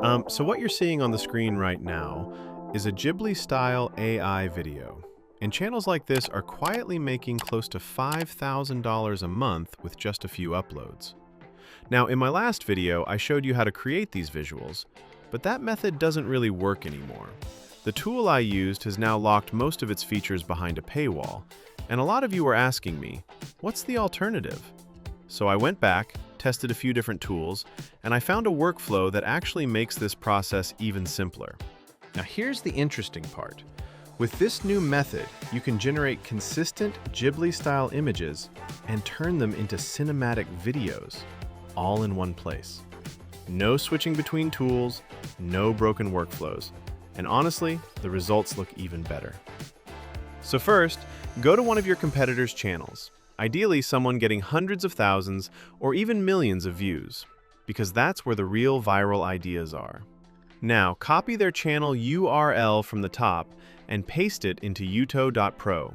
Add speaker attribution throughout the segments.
Speaker 1: So what you're seeing on the screen right now is a Ghibli-style AI video. And channels like this are quietly making close to $5,000 a month with just a few uploads. Now, in my last video, I showed you how to create these visuals, but that method doesn't really work anymore. The tool I used has now locked most of its features behind a paywall, and a lot of you were asking me, what's the alternative? So I went back, tested a few different tools, and I found a workflow that actually makes this process even simpler. Now here's the interesting part. With this new method, you can generate consistent Ghibli-style images and turn them into cinematic videos, all in one place. No switching between tools, no broken workflows, and honestly, the results look even better. So first, go to one of your competitors' channels, ideally someone getting hundreds of thousands or even millions of views, because that's where the real viral ideas are. Now, copy their channel URL from the top and paste it into yuto.pro.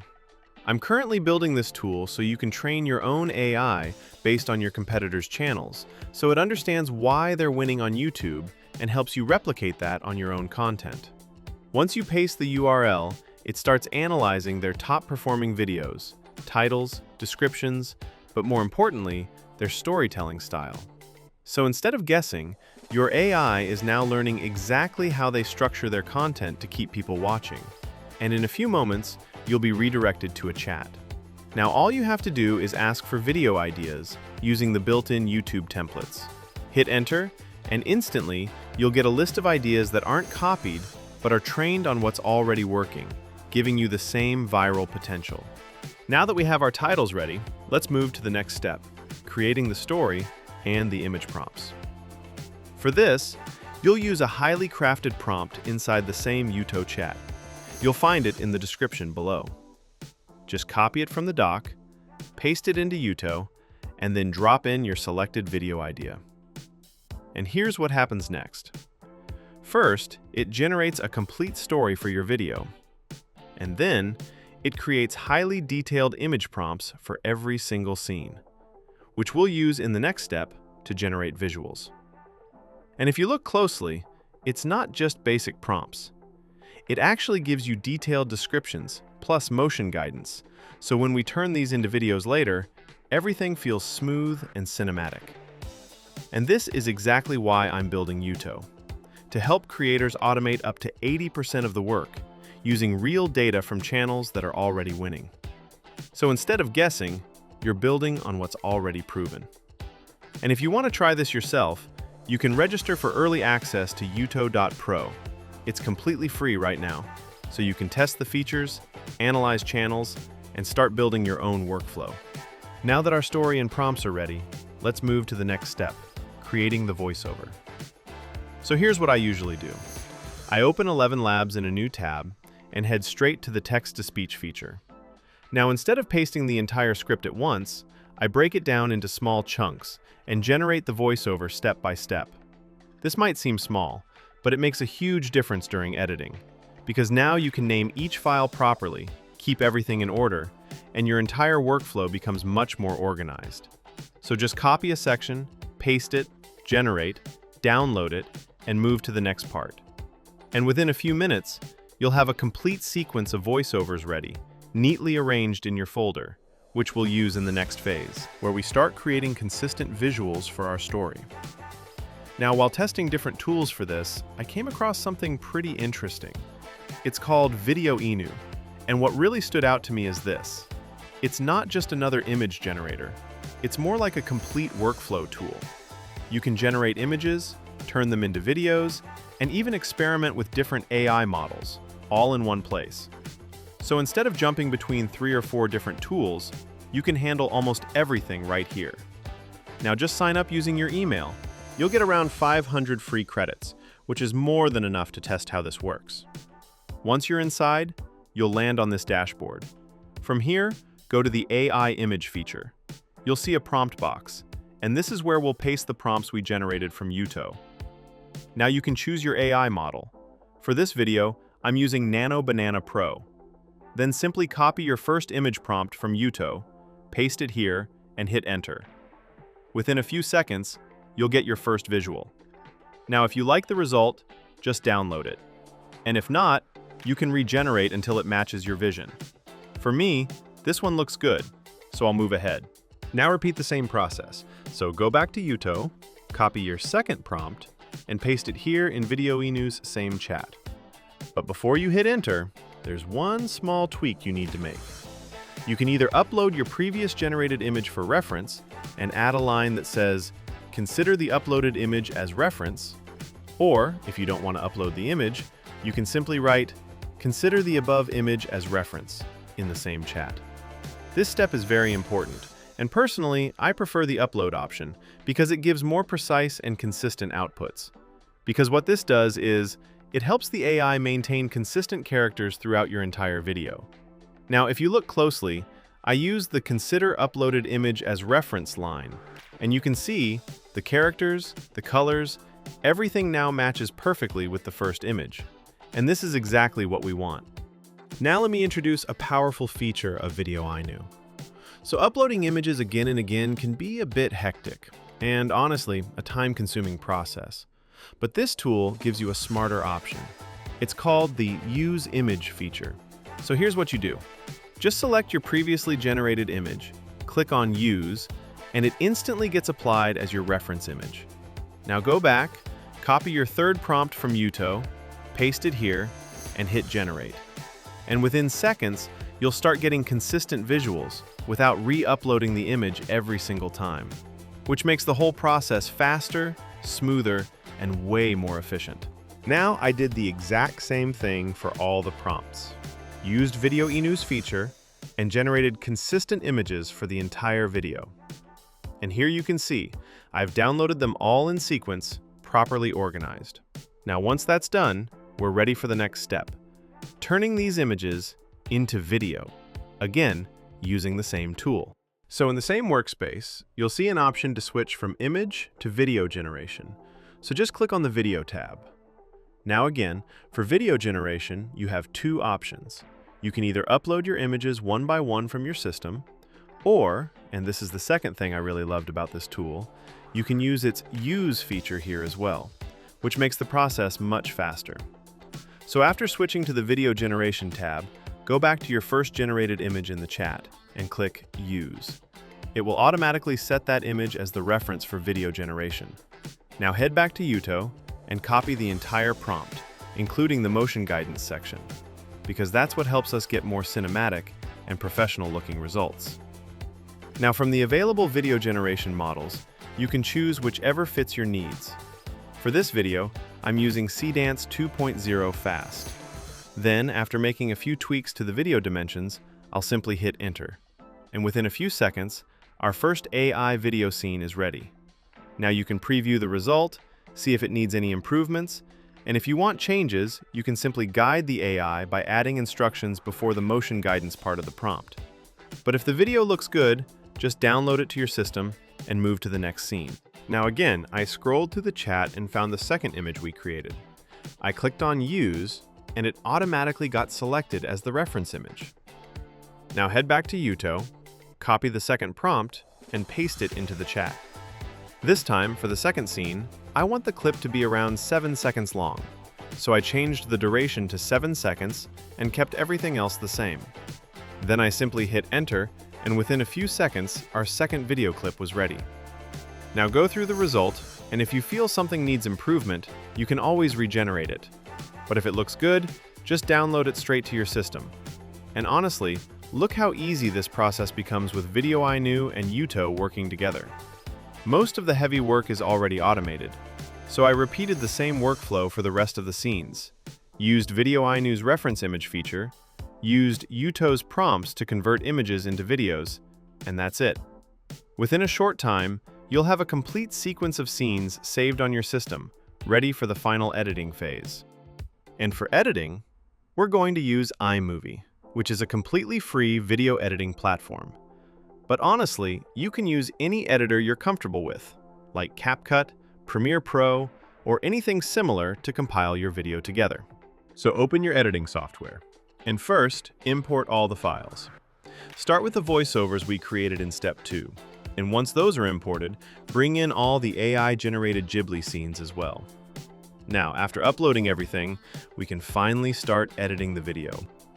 Speaker 1: I'm currently building this tool so you can train your own AI based on your competitors' channels, so it understands why they're winning on YouTube and helps you replicate that on your own content. Once you paste the URL, it starts analyzing their top-performing videos, titles, descriptions, but more importantly, their storytelling style. So instead of guessing, your AI is now learning exactly how they structure their content to keep people watching. And in a few moments, you'll be redirected to a chat. Now all you have to do is ask for video ideas using the built-in YouTube templates. Hit enter, and instantly, you'll get a list of ideas that aren't copied, but are trained on what's already working, giving you the same viral potential. Now that we have our titles ready, let's move to the next step, creating the story and the image prompts. For this, you'll use a highly crafted prompt inside the same Yuto chat. You'll find it in the description below. Just copy it from the doc, paste it into Yuto, and then drop in your selected video idea. And here's what happens next. First, it generates a complete story for your video. And then, it creates highly detailed image prompts for every single scene, which we'll use in the next step to generate visuals. And if you look closely, it's not just basic prompts. It actually gives you detailed descriptions, plus motion guidance, so when we turn these into videos later, everything feels smooth and cinematic. And this is exactly why I'm building Yuto, to help creators automate up to 80% of the work, using real data from channels that are already winning. So instead of guessing, you're building on what's already proven. And if you want to try this yourself, you can register for early access to yuto.pro. It's completely free right now, so you can test the features, analyze channels, and start building your own workflow. Now that our story and prompts are ready, let's move to the next step, creating the voiceover. So here's what I usually do. I open 11 Labs in a new tab and head straight to the text-to-speech feature. Now, instead of pasting the entire script at once, I break it down into small chunks and generate the voiceover step by step. This might seem small, but it makes a huge difference during editing, because now you can name each file properly, keep everything in order, and your entire workflow becomes much more organized. So just copy a section, paste it, generate, download it, and move to the next part. And within a few minutes, you'll have a complete sequence of voiceovers ready, neatly arranged in your folder, which we'll use in the next phase, where we start creating consistent visuals for our story. Now, while testing different tools for this, I came across something pretty interesting. It's called Video Inu, and what really stood out to me is this. It's not just another image generator. It's more like a complete workflow tool. You can generate images, turn them into videos, and even experiment with different AI models, all in one place. So instead of jumping between 3 or 4 different tools, you can handle almost everything right here. Now just sign up using your email. You'll get around 500 free credits, which is more than enough to test how this works. Once you're inside, you'll land on this dashboard. From here, go to the AI image feature. You'll see a prompt box, and this is where we'll paste the prompts we generated from Yuto. Now you can choose your AI model. For this video, I'm using Nano Banana Pro. Then simply copy your first image prompt from Yuto, paste it here, and hit enter. Within a few seconds, you'll get your first visual. Now, if you like the result, just download it. And if not, you can regenerate until it matches your vision. For me, this one looks good, so I'll move ahead. Now repeat the same process. So go back to Yuto, copy your second prompt, and paste it here in Video Inu's same chat. But before you hit enter, there's one small tweak you need to make. You can either upload your previous generated image for reference and add a line that says, "Consider the uploaded image as reference," or if you don't want to upload the image, you can simply write, "Consider the above image as reference," in the same chat. This step is very important, and personally, I prefer the upload option because it gives more precise and consistent outputs. Because what this does is, it helps the AI maintain consistent characters throughout your entire video. Now, if you look closely, I use the "Consider uploaded image as reference" line, and you can see the characters, the colors, everything now matches perfectly with the first image. And this is exactly what we want. Now let me introduce a powerful feature of Video Inu. So uploading images again and again can be a bit hectic, and honestly, a time-consuming process. But this tool gives you a smarter option. It's called the Use Image feature. So here's what you do. Just select your previously generated image, click on Use, and it instantly gets applied as your reference image. Now go back, copy your third prompt from Yuto, paste it here, and hit Generate. And within seconds, you'll start getting consistent visuals without re-uploading the image every single time, which makes the whole process faster, smoother, and way more efficient. Now I did the exact same thing for all the prompts, used Video Inu's feature, and generated consistent images for the entire video. And here you can see, I've downloaded them all in sequence, properly organized. Now once that's done, we're ready for the next step, turning these images into video, again, using the same tool. So in the same workspace, you'll see an option to switch from image to video generation. So just click on the Video tab. Now again, for video generation, you have two options. You can either upload your images one by one from your system, or, and this is the second thing I really loved about this tool, you can use its Use feature here as well, which makes the process much faster. So after switching to the Video Generation tab, go back to your first generated image in the chat and click Use. It will automatically set that image as the reference for video generation. Now head back to Yuto and copy the entire prompt, including the motion guidance section, because that's what helps us get more cinematic and professional-looking results. Now from the available video generation models, you can choose whichever fits your needs. For this video, I'm using CDance 2.0 Fast. Then, after making a few tweaks to the video dimensions, I'll simply hit Enter. And within a few seconds, our first AI video scene is ready. Now you can preview the result, see if it needs any improvements, and if you want changes, you can simply guide the AI by adding instructions before the motion guidance part of the prompt. But if the video looks good, just download it to your system and move to the next scene. Now again, I scrolled through the chat and found the second image we created. I clicked on Use, and it automatically got selected as the reference image. Now head back to Yuto, copy the second prompt, and paste it into the chat. This time, for the second scene, I want the clip to be around 7 seconds long, so I changed the duration to 7 seconds and kept everything else the same. Then I simply hit Enter, and within a few seconds, our second video clip was ready. Now go through the result, and if you feel something needs improvement, you can always regenerate it. But if it looks good, just download it straight to your system. And honestly, look how easy this process becomes with Video Inu and Yuto working together. Most of the heavy work is already automated, so I repeated the same workflow for the rest of the scenes, used Video Inu's reference image feature, used Yuto's prompts to convert images into videos, and that's it. Within a short time, you'll have a complete sequence of scenes saved on your system, ready for the final editing phase. And for editing, we're going to use iMovie, which is a completely free video editing platform. But honestly, you can use any editor you're comfortable with, like CapCut, Premiere Pro, or anything similar to compile your video together. So open your editing software, and first, import all the files. Start with the voiceovers we created in Step 2, and once those are imported, bring in all the AI-generated Ghibli scenes as well. Now, after uploading everything, we can finally start editing the video.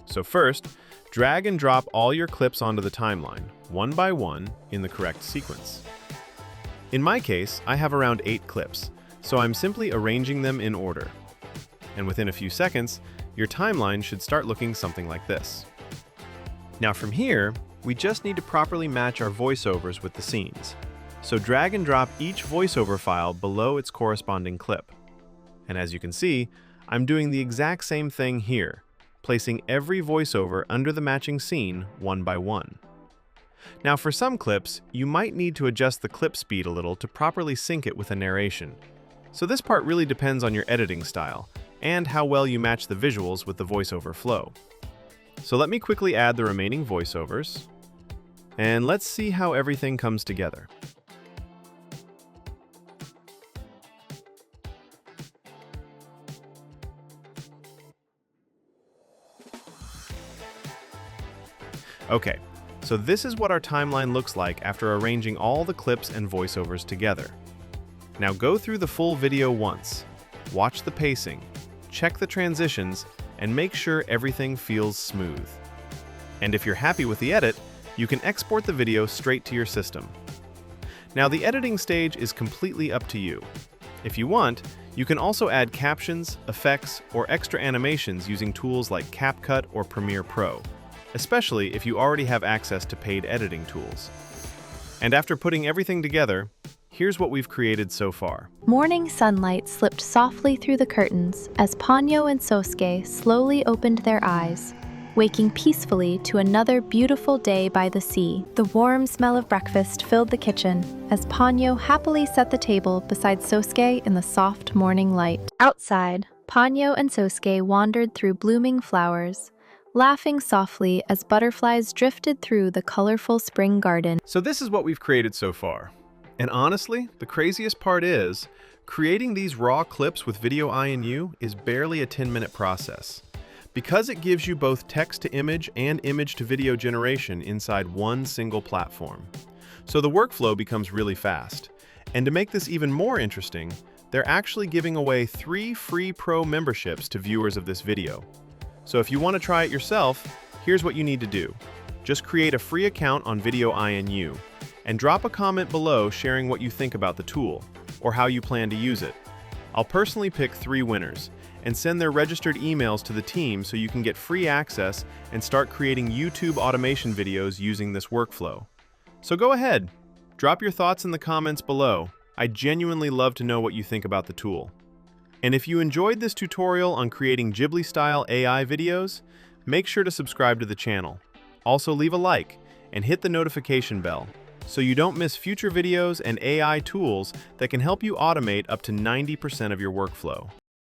Speaker 1: So first, drag and drop all your clips onto the timeline, one by one, in the correct sequence. In my case, I have around 8 clips, so I'm simply arranging them in order. And within a few seconds, your timeline should start looking something like this. Now from here, we just need to properly match our voiceovers with the scenes. So drag and drop each voiceover file below its corresponding clip. And as you can see, I'm doing the exact same thing here, placing every voiceover under the matching scene one by one. Now for some clips, you might need to adjust the clip speed a little to properly sync it with a narration. So this part really depends on your editing style and how well you match the visuals with the voiceover flow. So let me quickly add the remaining voiceovers, and let's see how everything comes together. Okay, so this is what our timeline looks like after arranging all the clips and voiceovers together. Now go through the full video once, watch the pacing, check the transitions, and make sure everything feels smooth. And if you're happy with the edit, you can export the video straight to your system. Now the editing stage is completely up to you. If you want, you can also add captions, effects, or extra animations using tools like CapCut or Premiere Pro, especially if you already have access to paid editing tools. And after putting everything together, here's what we've created so far.
Speaker 2: Morning sunlight slipped softly through the curtains as Ponyo and Sosuke slowly opened their eyes, waking peacefully to another beautiful day by the sea. The warm smell of breakfast filled the kitchen as Ponyo happily set the table beside Sosuke in the soft morning light. Outside, Ponyo and Sosuke wandered through blooming flowers, laughing softly as butterflies drifted through the colorful spring garden.
Speaker 1: So this is what we've created so far. And honestly, the craziest part is, creating these raw clips with Video INU is barely a 10-minute process, because it gives you both text-to-image and image-to-video generation inside one single platform. So the workflow becomes really fast. And to make this even more interesting, they're actually giving away 3 free Pro memberships to viewers of this video. So if you want to try it yourself, here's what you need to do. Just create a free account on Video INU and drop a comment below sharing what you think about the tool or how you plan to use it. I'll personally pick 3 winners and send their registered emails to the team so you can get free access and start creating YouTube automation videos using this workflow. So go ahead, drop your thoughts in the comments below. I genuinely love to know what you think about the tool. And if you enjoyed this tutorial on creating Ghibli-style AI videos, make sure to subscribe to the channel. Also leave a like and hit the notification bell so you don't miss future videos and AI tools that can help you automate up to 90% of your workflow.